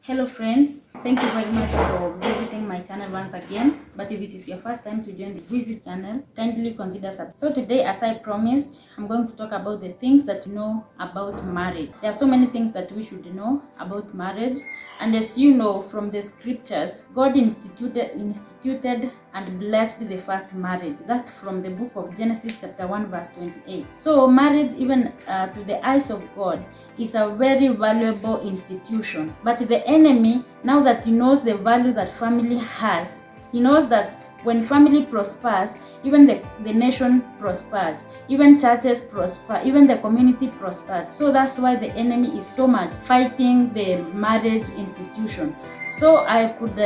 Hello friends, thank you very much for visiting my channel once again. But if it is your first time to join the Visit channel, kindly consider subscribing. So today, as I promised, I'm going to talk about the things that you know about marriage. There are so many things that we should know about marriage, and as you know from the scriptures, God instituted and blessed the first marriage. That's from the book of Genesis chapter 1 verse 28. So marriage, even to the eyes of God, is a very valuable institution. But the enemy, now that he knows the value that family has, he knows that when family prospers, even the nation prospers, even churches prosper, even the community prospers. So that's why the enemy is so much fighting the marriage institution. So I could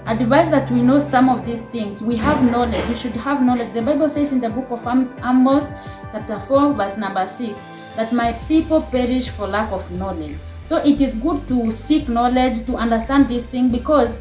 advise that we know some of these things. We have knowledge. We should have knowledge. The Bible says in the book of Amos chapter 4 verse number 6 that my people perish for lack of knowledge. So it is good to seek knowledge, to understand this thing, because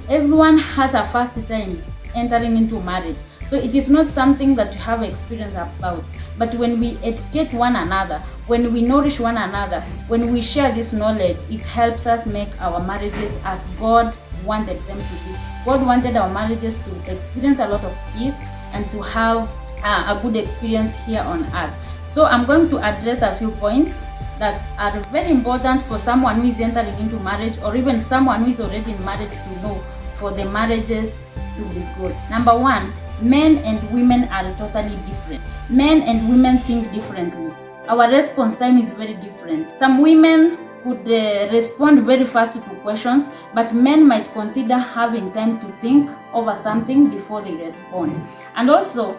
everyone has a first time entering into marriage. So it is not something that you have experience about. But when we educate one another, when we nourish one another, when we share this knowledge, it helps us make our marriages as God wanted them to be. God wanted our marriages to experience a lot of peace and to have a good experience here on earth. So I'm going to address a few points that are very important for someone who is entering into marriage, or even someone who is already in marriage, to know for the marriages to be good. Number one, men and women are totally different. Men and women think differently. Our response time is very different. Some women could respond very fast to questions, but men might consider having time to think over something before they respond. And also,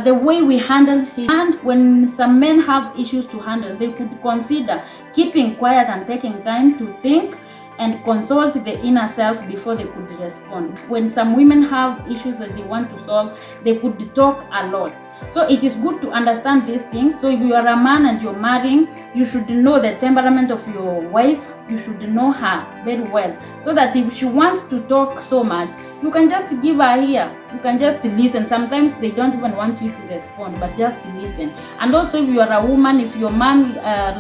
the way we handle it, and when some men have issues to handle, they could consider keeping quiet and taking time to think and consult the inner self before they could respond. When some women have issues that they want to solve, they could talk a lot. So it is good to understand these things. So if you are a man and you're marrying, you should know the temperament of your wife. You should know her very well, so that if she wants to talk so much, you can just give her ear. You can just listen. Sometimes they don't even want you to respond, but just listen. And also, if you are a woman, if your man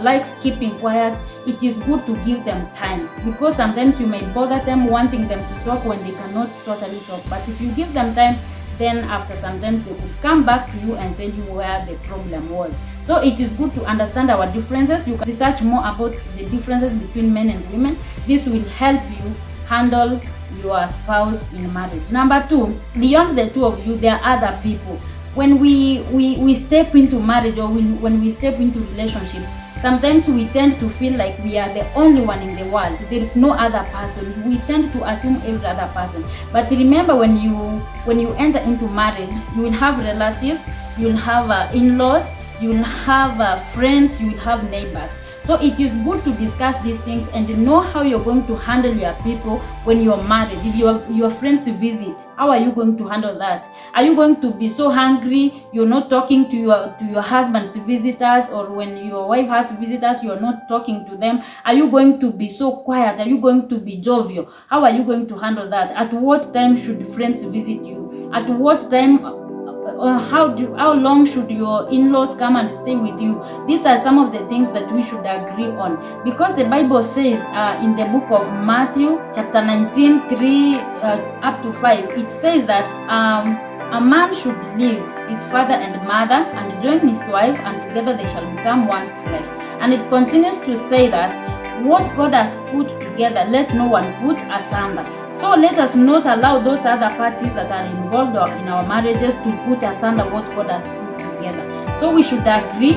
likes keeping quiet, it is good to give them time, because sometimes you may bother them wanting them to talk when they cannot totally talk. But if you give them time, then after sometimes they could come back to you and tell you where the problem was. So it is good to understand our differences. You can research more about the differences between men and women. This will help you handle your spouse in marriage. Number two, beyond the two of you, there are other people. When we step into marriage, or when we step into relationships, sometimes we tend to feel like we are the only one in the world. There is no other person. We tend to assume every other person. But remember, when you enter into marriage, you will have relatives, you will have in-laws, you will have friends, you will have neighbors. So it is good to discuss these things and know how you're going to handle your people when you're married. If your friends visit, how are you going to handle that? Are you going to be so hungry you're not talking to your husband's visitors, or when your wife has visitors you're not talking to them? Are you going to be so quiet? Are you going to be jovial? How are you going to handle that? At what time should friends visit you? At what time? How long should your in-laws come and stay with you? These are some of the things that we should agree on, because the Bible says in the book of Matthew chapter 19 3 up to 5, it says that a man should leave his father and mother and join his wife, and together they shall become one flesh. And it continues to say that what God has put together, let no one put asunder. So let us not allow those other parties that are involved in our marriages to put asunder what God has put together. So we should agree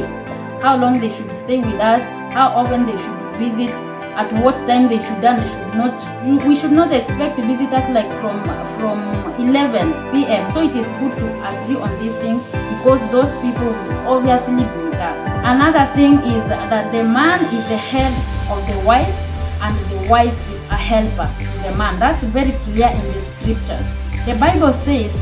how long they should stay with us, how often they should visit, at what time they should and they should not. We should not expect visitors like from 11 p.m. So it is good to agree on these things, because those people will obviously be with us. Another thing is that the man is the head of the wife, and the wife is a helper to the man. That's very clear in the scriptures. The Bible says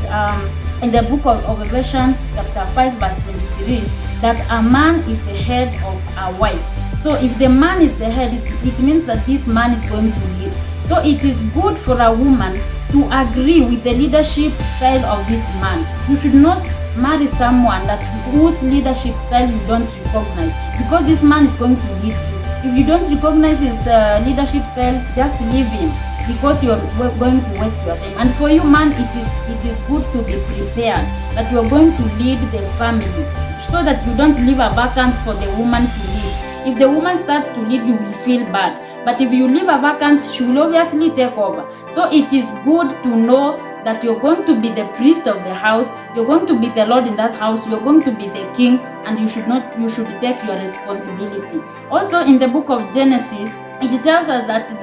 in the book of Ephesians chapter 5 verse 23 that a man is the head of a wife. So if the man is the head, it means that this man is going to lead. So it is good for a woman to agree with the leadership style of this man. You should not marry someone whose leadership style you don't recognize, because this man is going to lead you. If you don't recognize his leadership style, just leave him, because you're going to waste your time. And for you, man, it is good to be prepared that you are going to lead the family, so that you don't leave a vacant for the woman to lead. If the woman starts to lead, you will feel bad. But if you leave a vacant, she will obviously take over. So it is good to know that you're going to be the priest of the house, you're going to be the Lord in that house, you're going to be the king, and you should take your responsibility. Also in the book of Genesis, it tells us that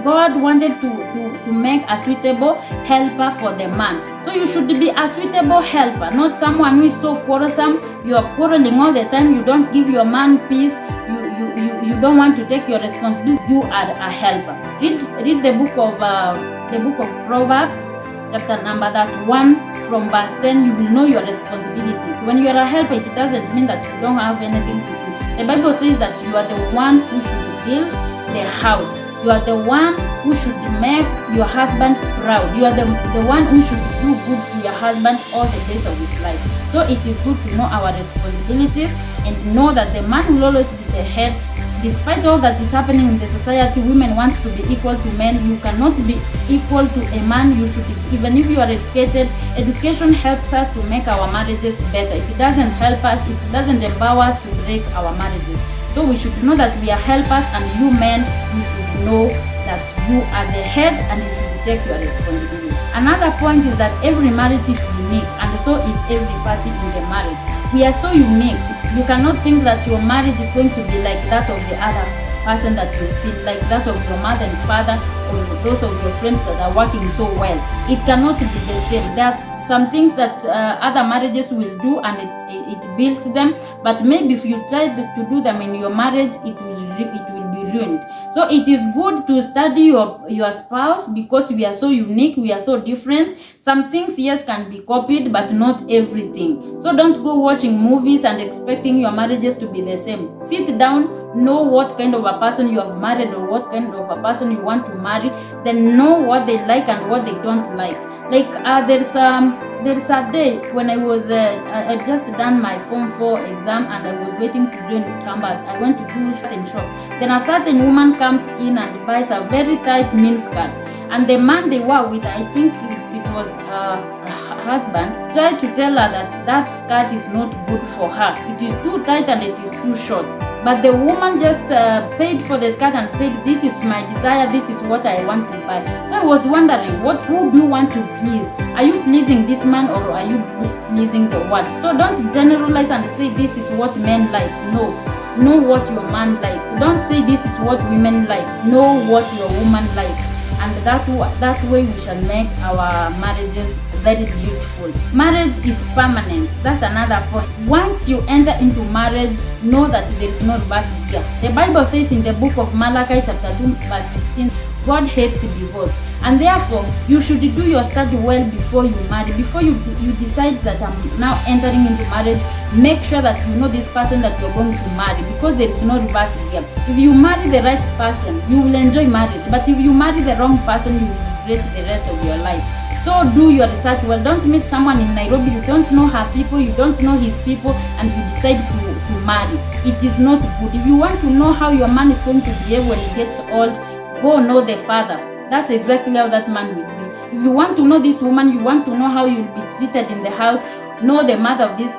God wanted to make a suitable helper for the man. So you should be a suitable helper, not someone who is so quarrelsome. You are quarreling all the time, you don't give your man peace, you don't want to take your responsibility. You are a helper. Read the book of Proverbs, chapter number 1 from verse 10. You will know your responsibilities. When you are a helper, it doesn't mean that you don't have anything to do. The Bible says that you are the one who should build the house. You are the one who should make your husband proud. You are the one who should do good to your husband all the days of his life. So it is good to know our responsibilities and know that the man will always be the head. Despite all that is happening in the society, women want to be equal to men. You cannot be equal to a man. You should, even if you are educated, education helps us to make our marriages better. It doesn't help us, it doesn't empower us to break our marriages. So we should know that we are helpers, and you men, you should know that you are the head and you should take your responsibility. Another point is that every marriage is unique, and so is every party in the marriage. We are so unique. You cannot think that your marriage is going to be like that of the other person that you've seen, like that of your mother and father, or those of your friends that are working so well. It cannot be the same. There's some things that other marriages will do, and it builds them, but maybe if you try to do them in your marriage, it will be ruined. So it is good to study your spouse, because we are so unique, we are so different. Some things, yes, can be copied, but not everything. So don't go watching movies and expecting your marriages to be the same. Sit down, know what kind of a person you have married, or what kind of a person you want to marry, then know what they like and what they don't like. Like there's a day when I was I just done my Form 4 exam, and I was waiting to join campus. I went to do certain shop. Then a certain woman comes in and buys a very tight miniskirt, and the man they were with, I think it was her husband, tried to tell her that skirt is not good for her. It is too tight and it is too short. But the woman just paid for the skirt and said, "This is my desire, this is what I want to buy." So I was wondering, who do you want to please? Are you pleasing this man, or are you pleasing the world? So don't generalize and say this is what men like. No. Know what your man likes. Don't say this is what women like. Know what your woman likes. And that way we shall make our marriages very beautiful. Marriage is permanent. That's another point. Once you enter into marriage, know that there is no reverse gear. The Bible says in the book of Malachi chapter 2 verse 16, God hates divorce. And therefore, you should do your study well before you marry. Before you decide that I'm now entering into marriage, make sure that you know this person that you're going to marry, because there is no reverse gear. If you marry the right person, you will enjoy marriage. But if you marry the wrong person, you will regret the rest of your life. So do your research well. Don't meet someone in Nairobi, you don't know her people, you don't know his people, and you decide to marry. It is not good. If you want to know how your man is going to behave when he gets old, go know the father. That's exactly how that man will be. If you want to know this woman, you want to know how you will be treated in the house, know the mother of this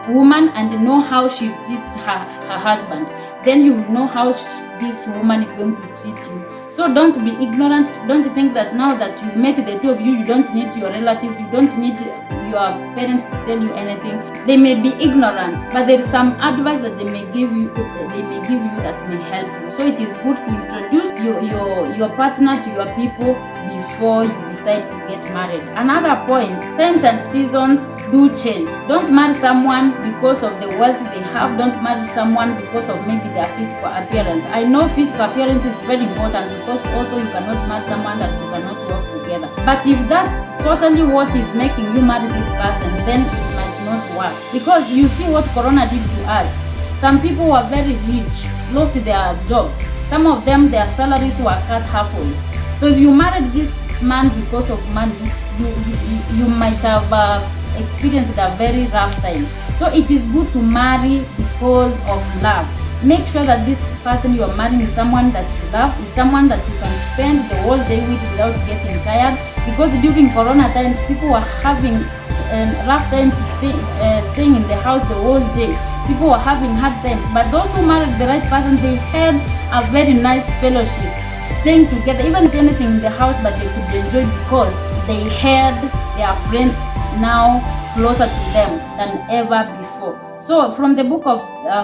woman, and know how she treats her husband. Then you will know how this woman is going to treat you. So don't be ignorant. Don't think that now that you've met the two of you, you don't need your relatives, you don't need your parents to tell you anything. They may be ignorant, but there is some advice that they may give you that may help you. So it is good to introduce your partner to your people before you decide to get married. Another point, times and seasons do change. Don't marry someone because of the wealth they have. Don't marry someone because of maybe their physical appearance. I know physical appearance is very important, because also you cannot marry someone that you cannot work together. But if that's totally what is making you marry this person, then it might not work. Because you see what Corona did to us. Some people were very rich, lost their jobs. Some of them, their salaries were cut halfway. So if you married this man because of money, you might have experienced a very rough time. So it is good to marry because of love. Make sure that this person you are marrying is someone that you love, is someone that you can spend the whole day with without getting tired. Because during Corona times, people were having rough times staying in the house the whole day. People were having hard times. But those who married the right person, they had a very nice fellowship, staying together, even if anything in the house, but they could enjoy because they had their friends now closer to them than ever before. So from the book of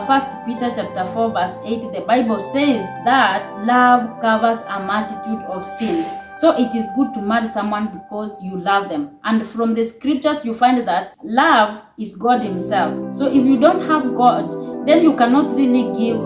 1 Peter chapter 4 verse 8, the Bible says that love covers a multitude of sins. So it is good to marry someone because you love them. And from the scriptures you find that love is God himself. So if you don't have God, then you cannot really give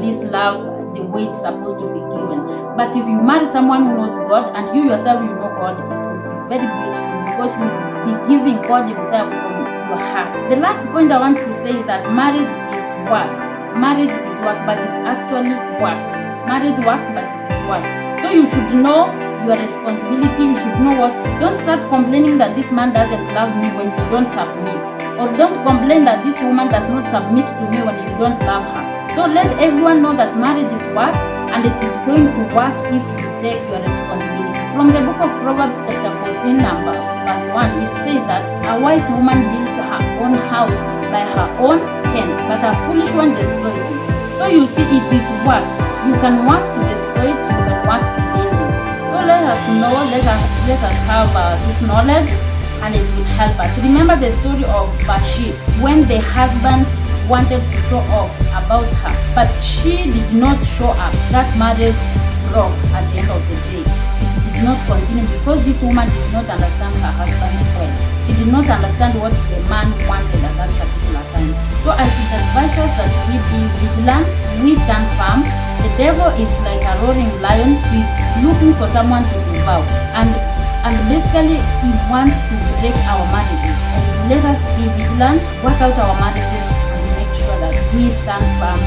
this love the way it's supposed to be given. But if you marry someone who knows God and you yourself you know God, it will be very beautiful because you will be giving God himself from your heart. The last point I want to say is that marriage is work. Marriage is work, but it actually works. Marriage works, but it is work. So you should know your responsibility. You should know what. Don't start complaining that this man doesn't love me when you don't submit. Or don't complain that this woman does not submit to me when you don't love her. So let everyone know that marriage is work, and it is going to work if you take your responsibility. From the book of Proverbs chapter 14 verse 1, it says that a wise woman builds her own house by her own hands, but a foolish one destroys it. So you see, it is work. You can work to destroy it, you can work to build it. So let us know, let us have this knowledge, and it will help us. Remember the story of Bathsheba when the husband wanted to show off about her, but she did not show up. That marriage broke at the end of the day. It did not continue because this woman did not understand her husband well. She did not understand what the man wanted at that particular time. So I should advise us that we be vigilant, we stand firm. The devil is like a roaring lion. He's looking for someone to devour. And basically he wants to break our marriages. And let us be vigilant, work out our marriages, and make sure that we stand firm